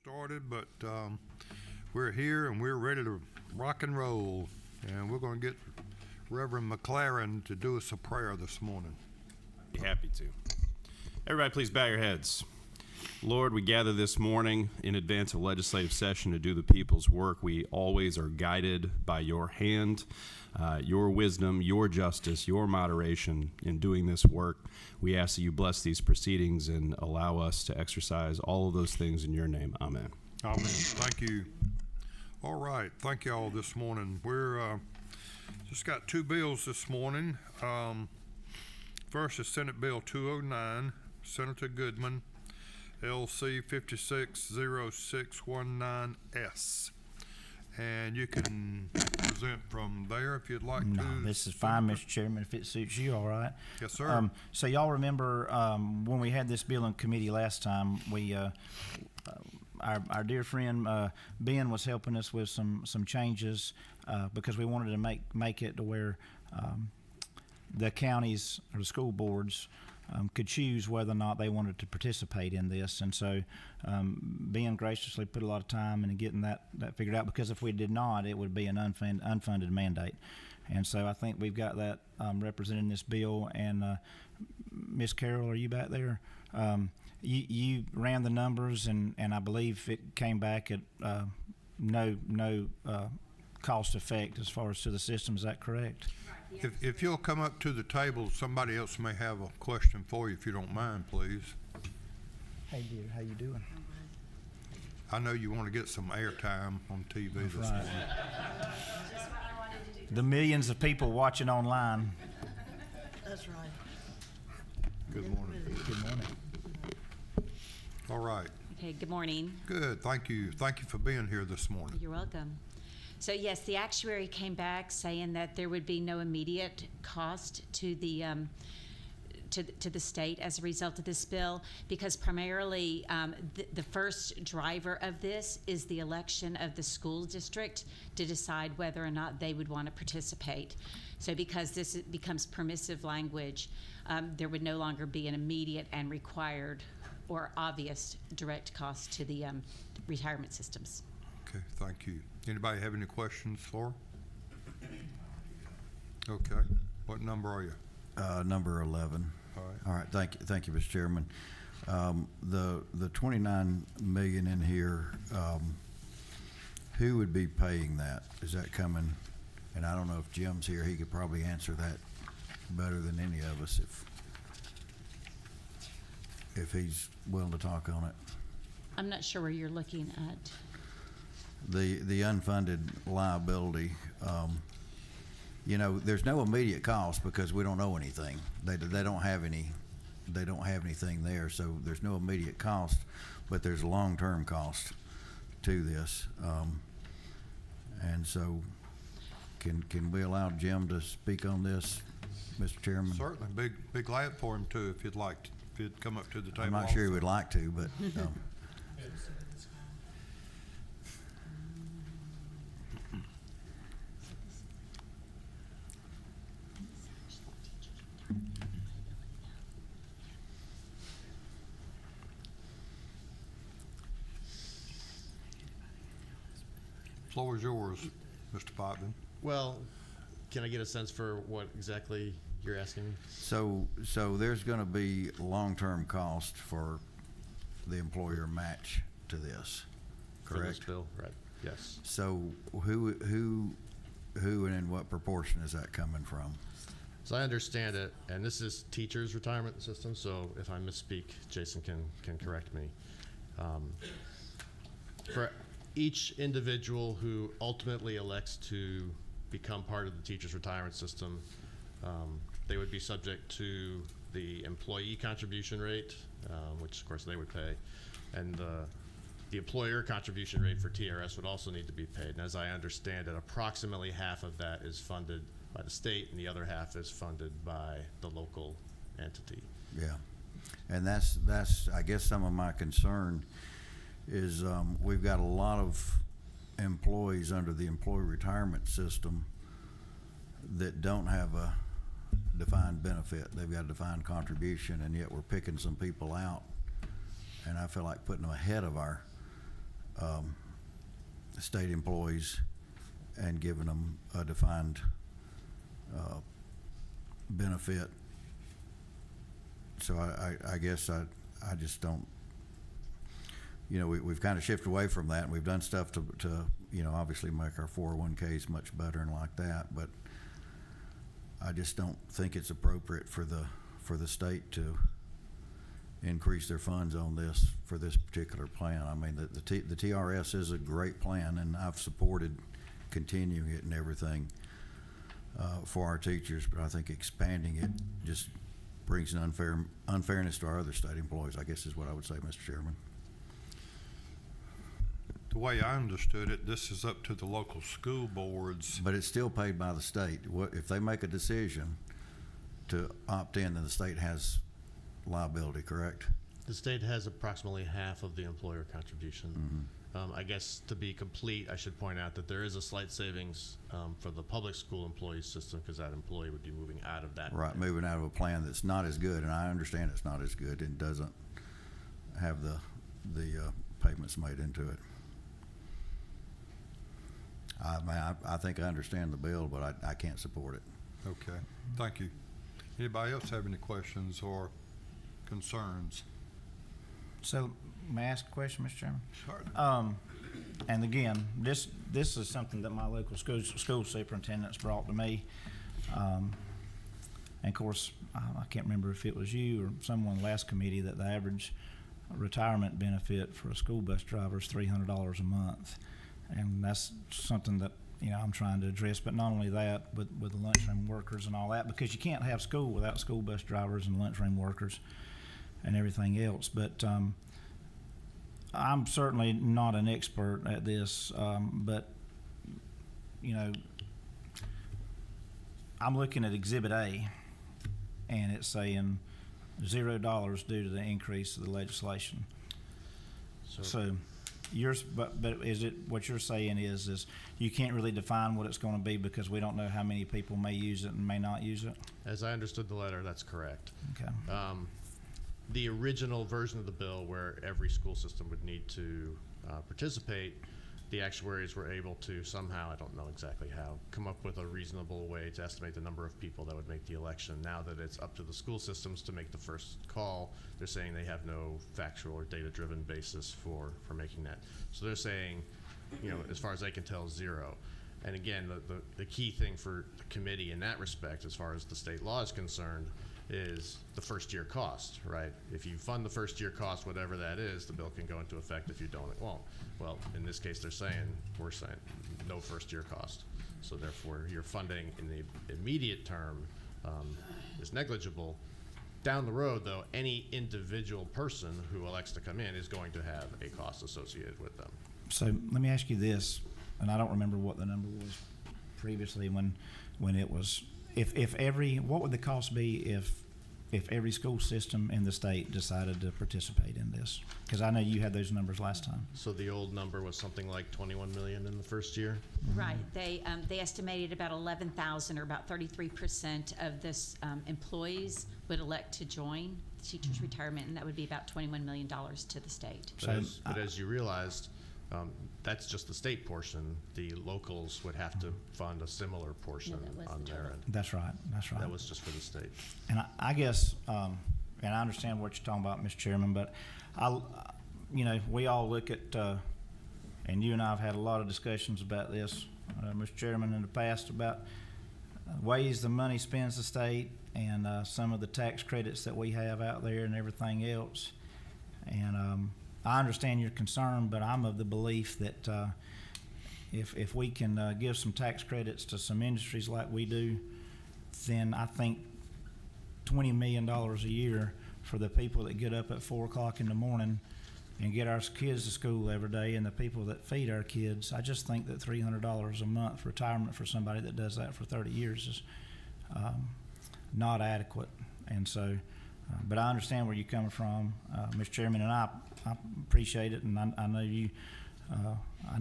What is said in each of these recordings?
Started, but we're here and we're ready to rock and roll. And we're going to get Reverend McLaren to do us a prayer this morning. Be happy to. Everybody, please bow your heads. Lord, we gather this morning in advance of legislative session to do the people's work. We always are guided by your hand, your wisdom, your justice, your moderation in doing this work. We ask that you bless these proceedings and allow us to exercise all of those things in your name. Amen. Amen. Thank you. All right. Thank you all this morning. We're just got two bills this morning. First is Senate Bill 209, Senator Goodman, LC 560619S. And you can present from there if you'd like to. No, this is fine, Mr. Chairman, if it suits you, all right. Yes, sir. So y'all remember when we had this bill in committee last time, we our dear friend Ben was helping us with some changes because we wanted to make it to where the counties or the school boards could choose whether or not they wanted to participate in this. And so Ben graciously put a lot of time into getting that figured out, because if we did not, it would be an unfunded mandate. And so I think we've got that represented in this bill. And Ms. Carroll, are you back there? You ran the numbers, and I believe it came back at no cost effect as far as to the system. Is that correct? If you'll come up to the table, somebody else may have a question for you, if you don't mind, please. Hey, dear, how you doing? I know you want to get some airtime on TV this morning. The millions of people watching online. That's right. Good morning. Good morning. All right. Okay, good morning. Good. Thank you. Thank you for being here this morning. You're welcome. So yes, the actuary came back saying that there would be no immediate cost to the to the state as a result of this bill, because primarily the first driver of this is the election of the school district to decide whether or not they would want to participate. So because this becomes permissive language, there would no longer be an immediate and required or obvious direct cost to the retirement systems. Okay, thank you. Anybody have any questions for? Okay. What number are you? Number 11. All right. All right. Thank you, Mr. Chairman. The 29 million in here. Who would be paying that? Is that coming? And I don't know if Jim's here. He could probably answer that better than any of us if he's willing to talk on it. I'm not sure where you're looking at. The unfunded liability, there's no immediate cost because we don't know anything. They don't have anything there, so there's no immediate cost, but there's a long-term cost to this. And so can we allow Jim to speak on this, Mr. Chairman? Certainly. Be glad for him to, if you'd like to, if you'd come up to the table. I'm not sure he would like to, but floor is yours, Mr. Potvin. Well, can I get a sense for what exactly you're asking? So there's going to be long-term cost for the employer match to this, correct? For this bill, right? Yes. So who and in what proportion is that coming from? As I understand it, and this is teachers' retirement system, so if I misspeak, Jason can correct me. For each individual who ultimately elects to become part of the teachers' retirement system, they would be subject to the employee contribution rate, which of course they would pay, and the employer contribution rate for TRS would also need to be paid. And as I understand it, approximately half of that is funded by the state and the other half is funded by the local entity. Yeah, and that's I guess some of my concern is we've got a lot of employees under the employee retirement system that don't have a defined benefit. They've got a defined contribution, and yet we're picking some people out, and I feel like putting them ahead of our state employees and giving them a defined benefit. So I guess I just don't, you know, we've kind of shifted away from that, and we've done stuff to you know, obviously make our 401ks much better and like that, but I just don't think it's appropriate for the state to increase their funds on this for this particular plan. I mean, the TRS is a great plan, and I've supported continuing it and everything for our teachers, but I think expanding it just brings an unfairness to our other state employees, I guess is what I would say, Mr. Chairman. The way I understood it, this is up to the local school boards. But it's still paid by the state. What if they make a decision to opt in, then the state has liability, correct? The state has approximately half of the employer contribution. I guess to be complete, I should point out that there is a slight savings for the public school employee system, because that employee would be moving out of that. Right, moving out of a plan that's not as good, and I understand it's not as good and doesn't have the payments made into it. I think I understand the bill, but I can't support it. Okay, thank you. Anybody else have any questions or concerns? So, may I ask a question, Mr. Chairman? Certainly. And again, this is something that my local school superintendents brought to me. And of course, I can't remember if it was you or someone in the last committee that the average retirement benefit for a school bus driver is $300 a month. And that's something that, you know, I'm trying to address. But not only that, but with the lunchroom workers and all that, because you can't have school without school bus drivers and lunchroom workers and everything else. But I'm certainly not an expert at this, but, you know, I'm looking at Exhibit A, and it's saying $0 due to the increase of the legislation. So yours, but is it, what you're saying is you can't really define what it's going to be because we don't know how many people may use it and may not use it? As I understood the letter, that's correct. Okay. The original version of the bill, where every school system would need to participate, the actuaries were able to somehow, I don't know exactly how, come up with a reasonable way to estimate the number of people that would make the election. Now that it's up to the school systems to make the first call, they're saying they have no factual or data-driven basis for making that. So they're saying, you know, as far as I can tell, 0. And again, the key thing for the committee in that respect, as far as the state law is concerned, is the first year cost, right? If you fund the first year cost, whatever that is, the bill can go into effect. If you don't, it won't. Well, in this case, we're saying no first year cost. So therefore, your funding in the immediate term is negligible. Down the road, though, any individual person who elects to come in is going to have a cost associated with them. So let me ask you this, and I don't remember what the number was previously when it was, what would the cost be if every school system in the state decided to participate in this? Because I know you had those numbers last time. So the old number was something like 21 million in the first year? Right. They estimated about 11,000, or about 33% of this Mm-hmm. employees would elect to join teachers' retirement, and that would be about $21 million to the state. But as you realized, that's just the state portion. The locals would have to fund a similar portion No, that was on the their total. end. That's right. That was just for the state. And I guess, and I understand what you're talking about, Mr. Chairman, but you know, we all look at, and you and I have had a lot of discussions about this, Mr. Chairman, in the past about ways the money spends the state and some of the tax credits that we have out there and everything else. And I understand your concern, but I'm of the belief that if we can give some tax credits to some industries like we do, then I think $20 million a year for the people that get up at 4 o'clock in the morning and get our kids to school every day and the people that feed our kids, I just think that $300 a month retirement for somebody that does that for 30 years is not adequate. And so, but I understand where you're coming from, Mr. Chairman, and I appreciate it, and I know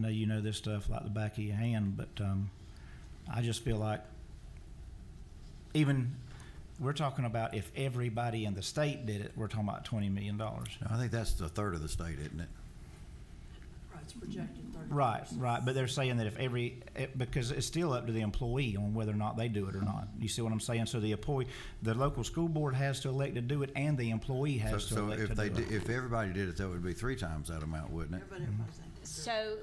you know this stuff like the back of your hand, but I just feel like even we're talking about if everybody in the state did it, we're talking about $20 million. I think that's a third of the state, isn't it? Right. It's projected 30. Right, but they're saying that because it's still up to the employee on whether or not they do it or not. You see what I'm saying? So the local school board has to elect to do it, and the employee has to So elect if to they do it. if everybody did it, that would be 3 times that amount, wouldn't it? Everybody's thinking. So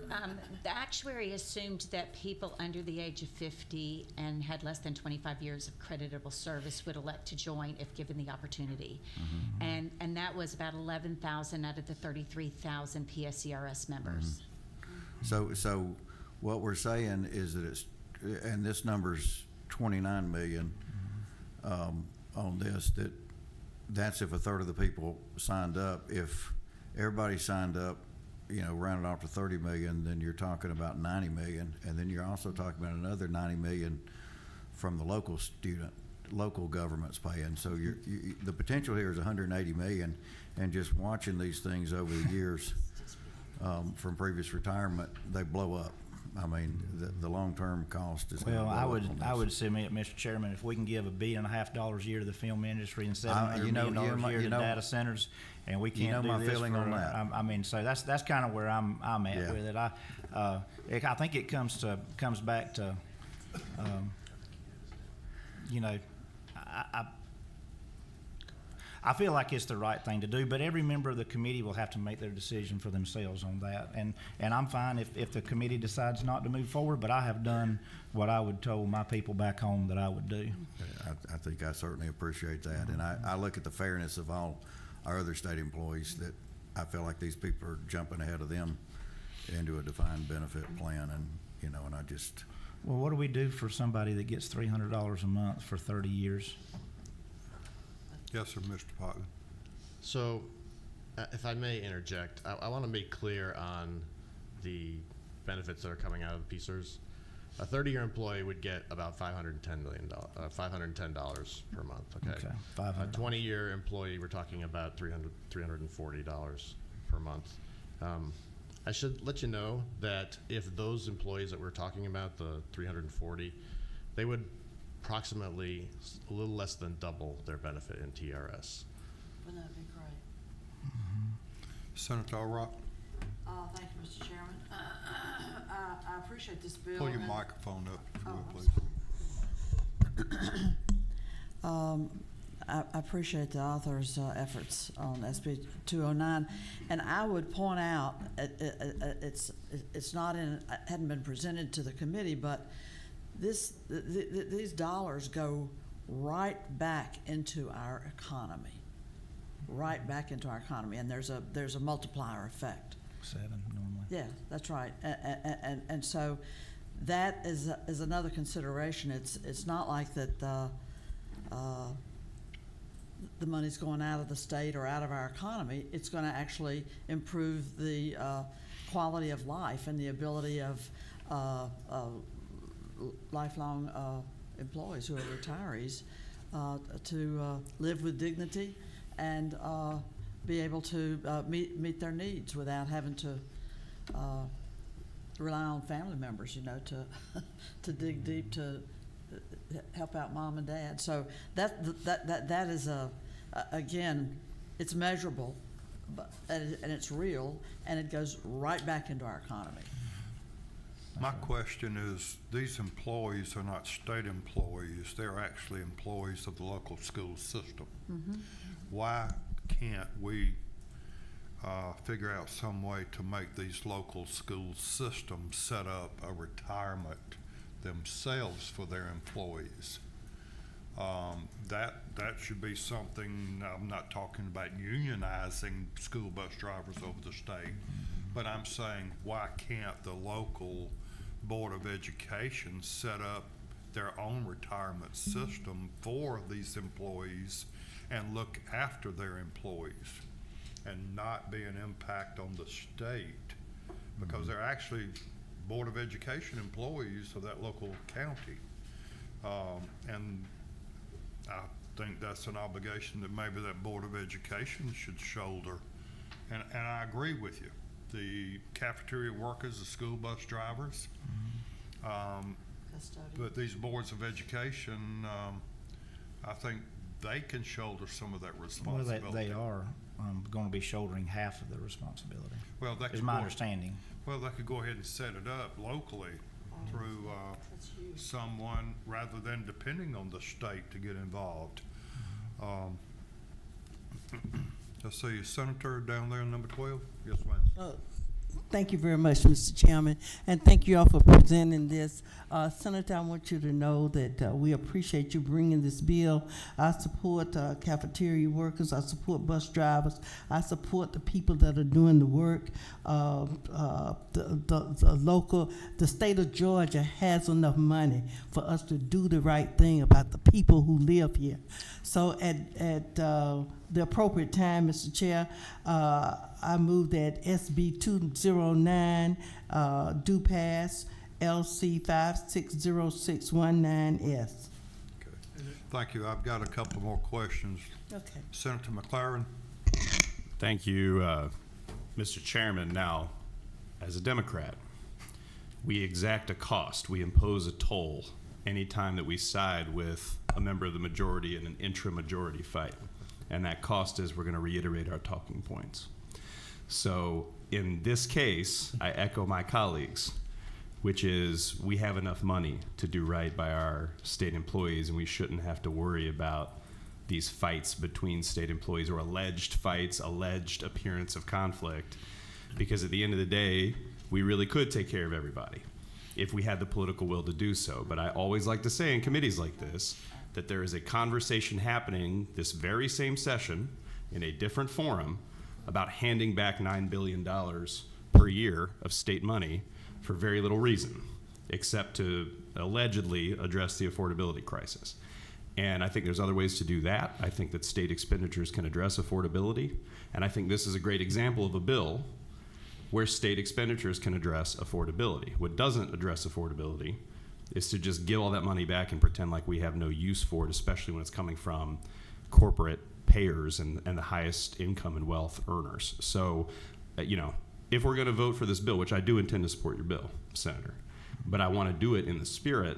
the actuary assumed that people under the age of 50 and had less than 25 years of creditable service would elect to join if given the opportunity. And that was about 11,000 out of the 33,000 PSCRS members. So what we're saying is that and this number's 29 million on this, that's if a third of the people signed up. If everybody signed up, rounded off to 30 million, then you're talking about 90 million. And then you're also talking about another 90 million from the local government's paying. So the potential here is 180 million. And just watching these things over the years from previous retirement, they blow up. I mean, the long-term cost is gonna Well, blow I up would on I this. would submit, Mr. Chairman, if we can give $1.5 billion a year to the film industry and $700 you know- million you know- a year you to know- data centers, and we you can't know do my this feeling on that. I mean, so that's kind of where I'm at Yeah. with it. I think it comes back to, I feel like it's the right thing to do, but every member of the committee will have to make their decision for themselves on that. And I'm fine if the committee decides not to move forward, but I have done what I would told my people back home that I would do. I think I certainly appreciate that. And I look at the fairness of all our other state employees, that I feel like these people are jumping ahead of them into a defined benefit plan. And, and I just, Well, what do we do for somebody that gets $300 a month for 30 years? Yes, sir, Mr. Potlin. So, if I may interject, I want to make clear on the benefits that are coming out of the PSERS. A 30-year employee would get about $510 per month. Okay. Okay, A $500. 20-year employee, we're talking about $340 per month. I should let you know that if those employees that we're talking about, the 340, they would approximately a little less than double their benefit in TRS. Wouldn't that be great? Senator Alrock, Thank you, Mr. Chairman. I appreciate this bill. pull your and- microphone up, if you Oh, will, I'm please. sorry. I appreciate the author's efforts on SB 209, and I would point out it's not hadn't been presented to the committee, but these dollars go right back into our economy, and there's a multiplier effect. 7 normally. Yeah, that's right, and so that is another consideration. It's not like that the money's going out of the state or out of our economy. It's going to actually improve the quality of life and the ability of lifelong employees who are retirees to live with dignity and be able to meet their needs without having to rely on family members, to dig deep to help out mom and dad. So that is again, it's measurable, and it's real, and it goes right back into our economy. My question is, these employees are not state employees, they're actually employees of the local school system. Why can't we figure out some way to make these local school systems set up a retirement themselves for their employees? That should be something. I'm not talking about unionizing school bus drivers over the state, but I'm saying, why can't the local Board of Education set up their own retirement system for these employees and look after their employees and not be an impact on the state? Because they're actually Board of Education employees of that local county. And I think that's an obligation that maybe that Board of Education should shoulder. And I agree with you. The cafeteria workers, the school bus drivers, Custodian. but these boards of education, I think they can shoulder some of that Well, responsibility. they are going to be shouldering half of the responsibility, Well, that is could my go- understanding. Well, they could go ahead and set it up locally through someone rather than depending on the state to get involved. Let's see, Senator down there, number 12? Yes, ma'am. Thank you very much, Mr. Chairman, and thank you all for presenting this. Senator, I want you to know that we appreciate you bringing this bill. I support cafeteria workers. I support bus drivers. I support the people that are doing the work. The state of Georgia has enough money for us to do the right thing about the people who live here. So at the appropriate time, Mr. Chair, I move that SB 209 do pass, LC 560619S. Okay. Thank you. I've got a couple more questions. Okay. Senator McLaren? Thank you, Mr. Chairman. Now, as a Democrat, we exact a cost. We impose a toll anytime that we side with a member of the majority in an intra-majority fight. And that cost is we're going to reiterate our talking points. So in this case, I echo my colleagues, which is we have enough money to do right by our state employees, and we shouldn't have to worry about these fights between state employees or alleged fights, alleged appearance of conflict, because at the end of the day, we really could take care of everybody if we had the political will to do so. But I always like to say in committees like this that there is a conversation happening this very same session in a different forum about handing back $9 billion per year of state money for very little reason, except to allegedly address the affordability crisis. And I think there's other ways to do that. I think that state expenditures can address affordability. And I think this is a great example of a bill where state expenditures can address affordability. What doesn't address affordability is to just give all that money back and pretend like we have no use for it, especially when it's coming from corporate payers and the highest income and wealth earners. So, if we're going to vote for this bill, which I do intend to support your bill, Senator, but I want to do it in the spirit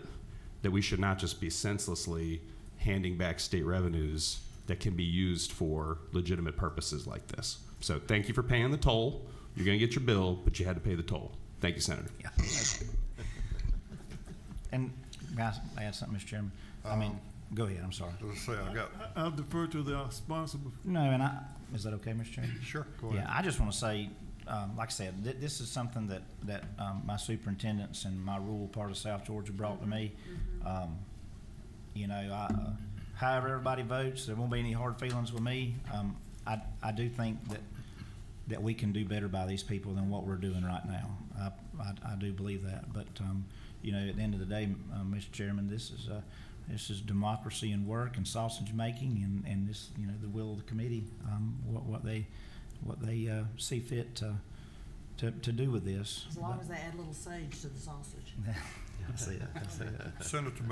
that we should not just be senselessly handing back state revenues that can be used for legitimate purposes like this. So thank you for paying the toll. You're going to get your bill, but you had to pay the toll. Thank you, Senator. Yeah. And guys, I add something, Mr. Chairman. Go ahead. I'm sorry. Let's say I'll defer to the responsible. No, and is that okay, Mr. Chairman? Sure, go ahead. Yeah, I just want to say, like I said, this is something that my superintendents and my rural part of South Georgia brought to me. However everybody votes, there won't be any hard feelings with me. I do think that we can do better by these people than what we're doing right now. I do believe that. But at the end of the day, Mr. Chairman, this is democracy and work and sausage making, and this the will of the committee, what they see fit to do with this. As long as they add a little sage to the sausage. I see that. Senator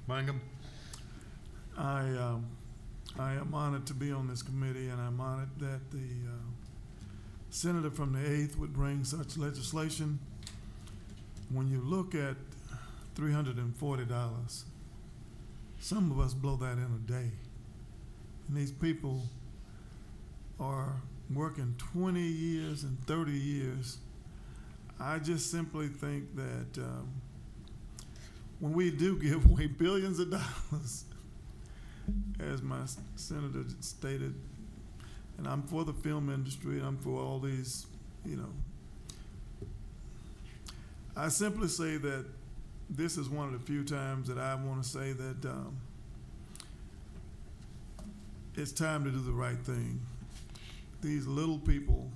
Mangum? I am honored to be on this committee, and I'm honored that the senator from the 8th would bring such legislation. When you look at $340, some of us blow that in a day. And these people are working 20 years and 30 years. I just simply think that when we do give away billions of dollars, as my senator stated, and I'm for the film industry, I'm for all these, I simply say that this is one of the few times that I want to say that it's time to do the right thing. These little people,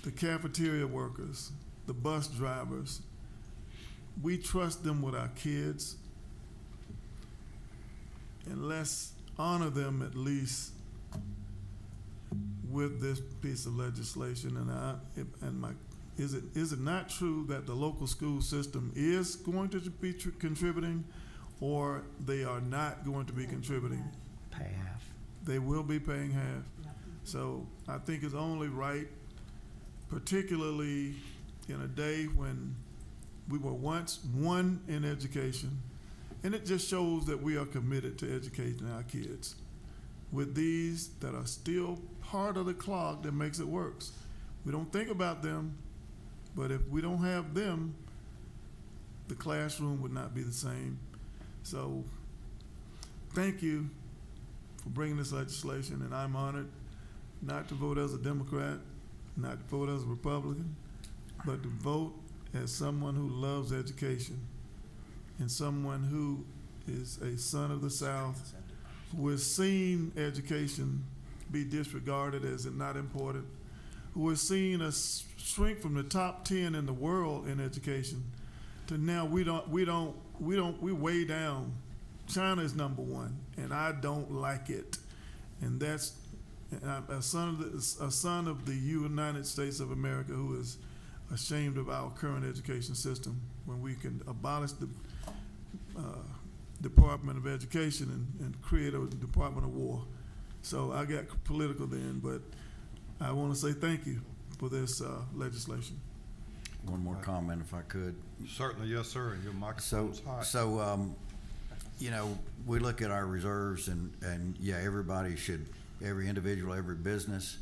the cafeteria workers, the bus drivers, we trust them with our kids, and let's honor them at least with this piece of legislation. Is it not true that the local school system is going to be contributing, or they are not going to be contributing? Pay half. They will be paying half. So I think it's only right, particularly in a day when we were once one in education, and it just shows that we are committed to educating our kids with these that are still part of the clog that makes it work. We don't think about them, But if we don't have them, the classroom would not be the same. So thank you for bringing this legislation, and I'm honored not to vote as a Democrat, not to vote as a Republican, but to vote as someone who loves education and someone who is a son of the South, who has seen education be disregarded as not important, who has seen us shrink from the top 10 in the world in education to now we way down. China is number one, and I don't like it. And that's a son of the United States of America who is ashamed of our current education system when we can abolish the Department of Education and create a Department of War. So I got political then, but I want to say thank you for this legislation. One more comment, if I could. Certainly, yes, sir, and your microphone's hot. You know, we look at our reserves and yeah, everybody should, every individual, every business,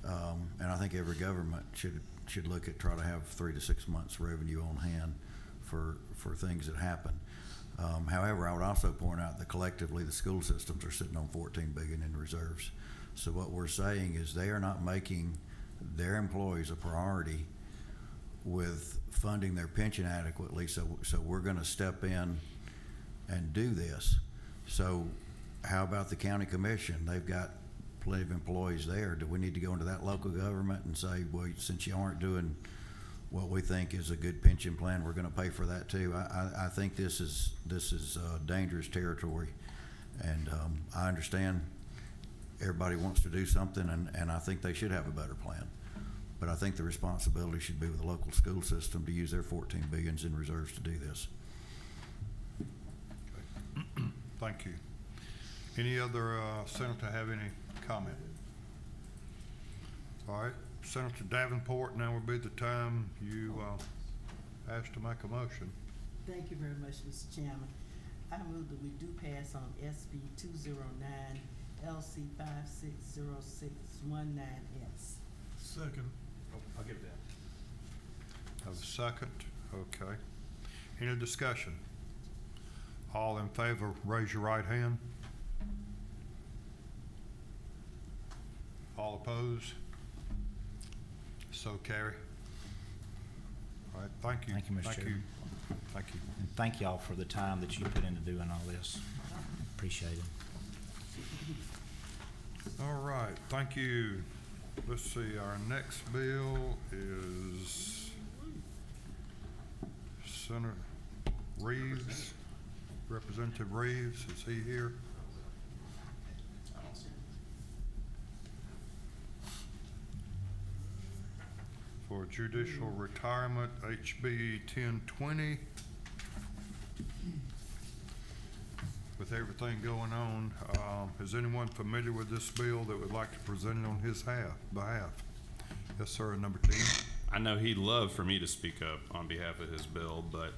and I think every government should look at, try to have 3 to 6 months revenue on hand for things that happen. However, I would also point out that collectively the school systems are sitting on $14 billion in reserves. So what we're saying is they are not making their employees a priority with funding their pension adequately. So we're going to step in and do this. So how about the county commission? They've got plenty of employees there. Do we need to go into that local government and say, well, since you aren't doing what we think is a good pension plan, we're going to pay for that too? I think this is dangerous territory, and I understand everybody wants to do something, and I think they should have a better plan. But I think the responsibility should be with the local school system to use their $14 billion in reserves to do this. Thank you. Any other senator have any comment? All right, Senator Davenport, now would be the time you asked to make a motion. Thank you very much, Mr. Chairman. I move that we do pass on SB 209 LC 560619S. Second. I'll give it that. Have a second? Okay. Any discussion? All in favor, raise your right hand. All opposed? So carry. All right, thank you. Thank you, Mr. Thank you. Chairman. Thank you. And thank y'all for the time that you put into doing all this. Appreciate it. All right, thank you. Let's see, our next bill is Senator Reeves, Representative Reeves, is he here? For judicial retirement, HB 1020. With everything going on, is anyone familiar with this bill that would like to present it on his behalf? Yes, sir, number 10. I know he'd love for me to speak up on behalf of his bill, but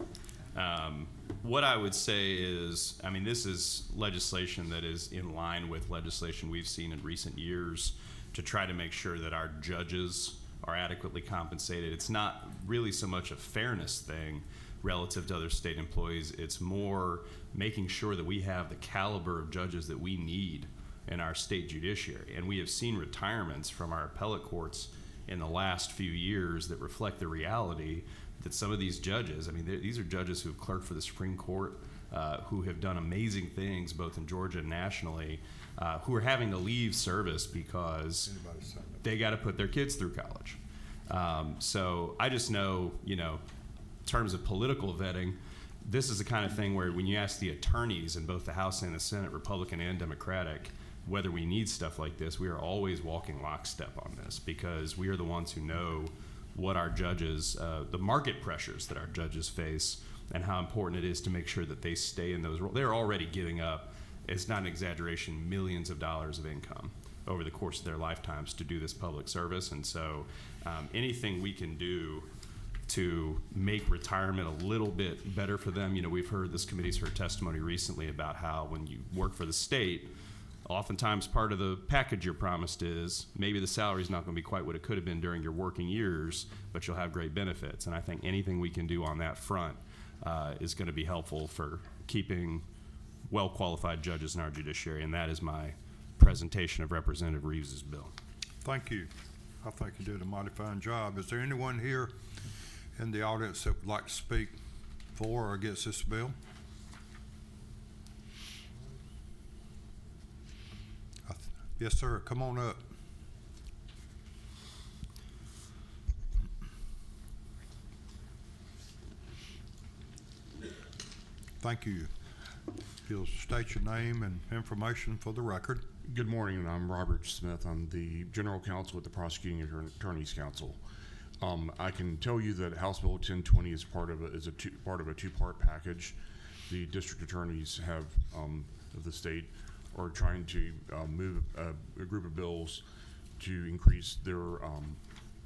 what I would say is, I mean, this is legislation that is in line with legislation we've seen in recent years to try to make sure that our judges are adequately compensated. It's not really so much a fairness thing relative to other state employees. It's more making sure that we have the caliber of judges that we need in our state judiciary. And we have seen retirements from our appellate courts in the last few years that reflect the reality that some of these judges, I mean, these are judges who have clerked for the Supreme Court, who have done amazing things both in Georgia and nationally, who are having to leave service because they got to put their kids through college. So I just know, you know, in terms of political vetting, this is the kind of thing where when you ask the attorneys in both the House and the Senate, Republican and Democratic, whether we need stuff like this, we are always walking lockstep on this because we are the ones who know what our judges, the market pressures that our judges face and how important it is to make sure that they stay in those roles. They're already giving up, it's not an exaggeration, millions of dollars of income over the course of their lifetimes to do this public service. And so anything we can do to make retirement a little bit better for them. You know, we've heard, this committee's heard testimony recently about how when you work for the state, oftentimes part of the package you're promised is maybe the salary's not going to be quite what it could have been during your working years, but you'll have great benefits. And I think anything we can do on that front is going to be helpful for keeping well-qualified judges in our judiciary, and that is my presentation of Representative Reeves's bill. Thank you. I think you did a mighty fine job. Is there anyone here in the audience that would like to speak for or against this bill? Yes, sir. Come on up. Thank you. If you'll state your name and information for the record. Good morning. I'm Robert Smith. I'm the General Counsel at the Prosecuting Attorneys Council. I can tell you that House Bill 1020 is part of a two-part package. The district attorneys of the state are trying to move a group of bills to increase their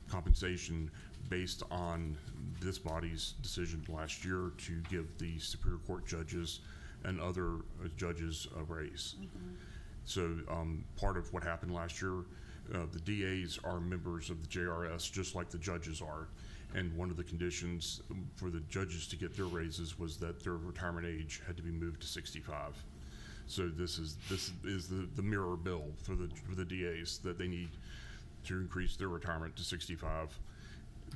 compensation based on this body's decision last year to give the Superior Court judges and other judges a raise. So part of what happened last year, the DAs are members of the JRS just like the judges are. And one of the conditions for the judges to get their raises was that their retirement age had to be moved to 65. So this is the mirror bill for the DAs, that they need to increase their retirement to 65.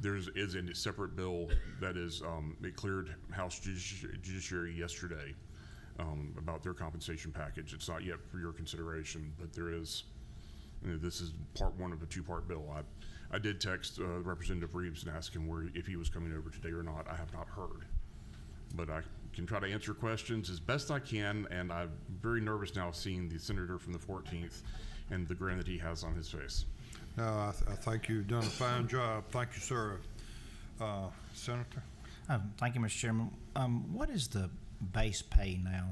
There is a separate bill that is it cleared House Judiciary yesterday about their compensation package. It's not yet for your consideration, but there is. This is part one of a two-part bill. I did text Representative Reeves and ask him if he was coming over today or not. I have not heard, but I can try to answer questions as best I can, and I'm very nervous now seeing the senator from the 14th and the grin that he has on his face. No, I think you've done a fine job. Thank you, sir. Senator? Thank you, Mr. Chairman. What is the base pay now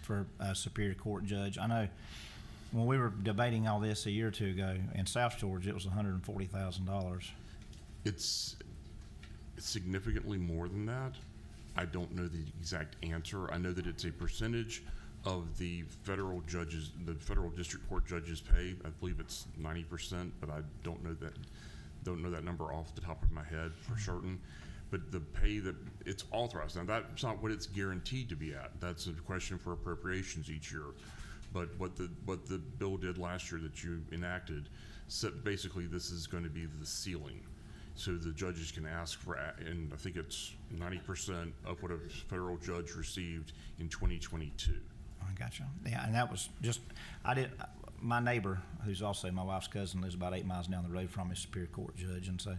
for a Superior Court judge? I know when we were debating all this a year or two ago in South Georgia, it was $140,000. It's significantly more than that. I don't know the exact answer. I know that it's a percentage of the federal district court judges' pay. I believe it's 90%, but I don't know that number off the top of my head for certain. But the pay that it's authorized, now that's not what it's guaranteed to be at. That's a question for appropriations each year. But what the bill did last year that you enacted, basically this is going to be the ceiling. So the judges can ask for, and I think it's 90% of what a federal judge received in 2022. I gotcha. Yeah, and that was just, my neighbor, who's also my wife's cousin, lives about 8 miles down the road from me, Superior Court judge, and so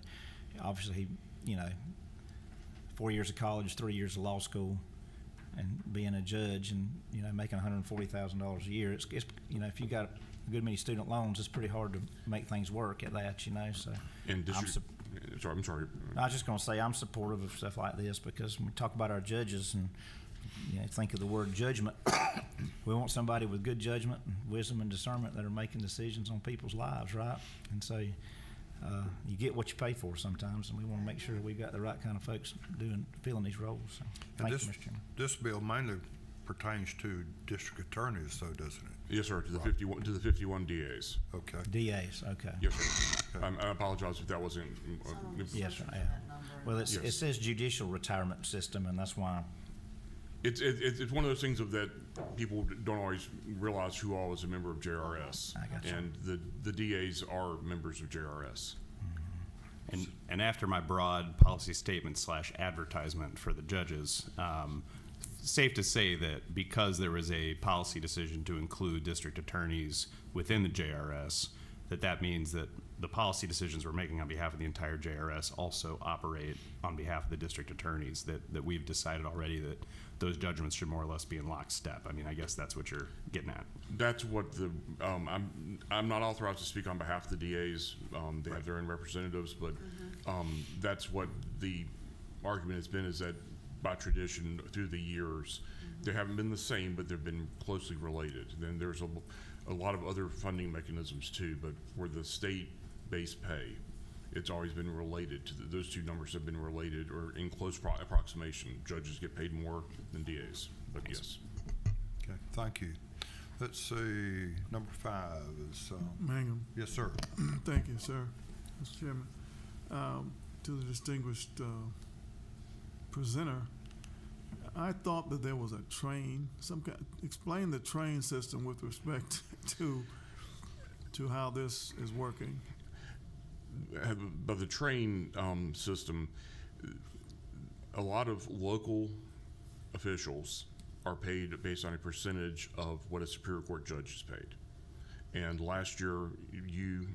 obviously he, 4 years of college, 3 years of law school, and being a judge and, making $140,000 a year, it's if you got a good many student loans, it's pretty hard to make things work at that, so. And I'm sorry. I was just going to say I'm supportive of stuff like this because when we talk about our judges and think of the word judgment, we want somebody with good judgment and wisdom and discernment that are making decisions on people's lives, right? And so you get what you pay for sometimes, and we want to make sure we've got the right kind of folks filling these roles. So, thank you, Mr. Chairman. This bill mainly pertains to district attorneys, though, doesn't it? Yes, sir. To the 51 DAs. Okay. DAs, okay. Yes, sir. I apologize if that wasn't. Yes, sir. Yeah. Well, it says judicial retirement system, and that's why. It's one of those things that people don't always realize who all is a member of JRS. I gotcha. And the DAs are members of JRS. And after my broad policy statement / advertisement for the judges, safe to say that because there was a policy decision to include district attorneys within the JRS, that means that the policy decisions we're making on behalf of the entire JRS also operate on behalf of the district attorneys, that we've decided already that those judgments should more or less be in lockstep. I mean, I guess that's what you're getting at. That's what I'm not authorized to speak on behalf of the DAs. They have their own representatives, but that's what the argument has been, is that by tradition through the years, they haven't been the same, but they've been closely related. Then there's a lot of other funding mechanisms too, but for the state-based pay, it's always been related to those two numbers have been related or in close approximation. Judges get paid more than DAs, but yes. Okay, thank you. Let's see, number 5 is, Mangum. yes, sir. Thank you, sir. Mr. Chairman. To the distinguished presenter, I thought that there was a train, explain the train system with respect to how this is working. But the train system, a lot of local officials are paid based on a percentage of what a Superior Court judge is paid. And last year, you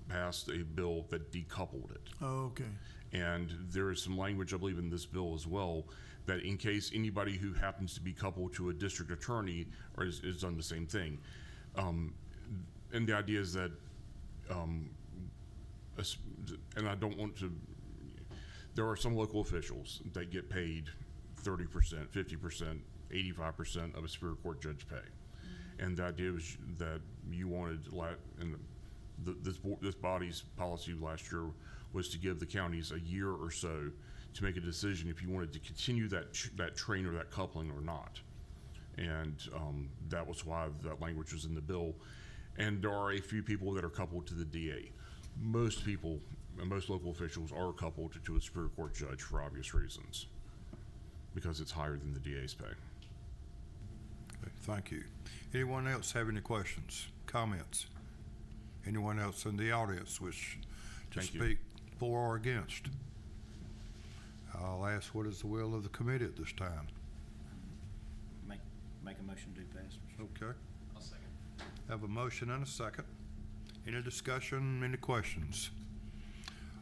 passed a bill that decoupled it. Oh, okay. And there is some language, I believe, in this bill as well, that in case anybody who happens to be coupled to a district attorney is done the same thing. And the idea is that, and I don't want to, there are some local officials that get paid 30%, 50%, 85% of a Superior Court judge pay. And the idea was that you wanted, and this body's policy last year was to give the counties a year or so to make a decision if you wanted to continue that train or that coupling or not. And that was why that language was in the bill. And there are a few people that are coupled to the DA. Most people, and most local officials are coupled to a Superior Court judge for obvious reasons, because it's higher than the DA's pay. Okay, thank you. Anyone else have any questions, comments? Anyone else in the audience wish to Thank you. speak for or against? I'll ask, what is the will of the committee at this time? Make a motion to pass. Okay. I'll second. Have a motion and a second. Any discussion, any questions?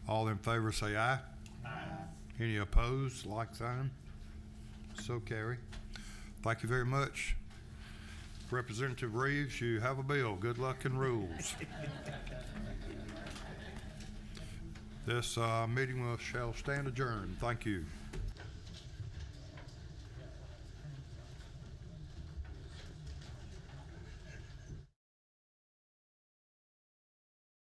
All in favor say aye. Aye. Any opposed, like sign? So carry. Thank you very much. Representative Reeves, you have a bill. Good luck in rules. This meeting shall stand adjourned. Thank you.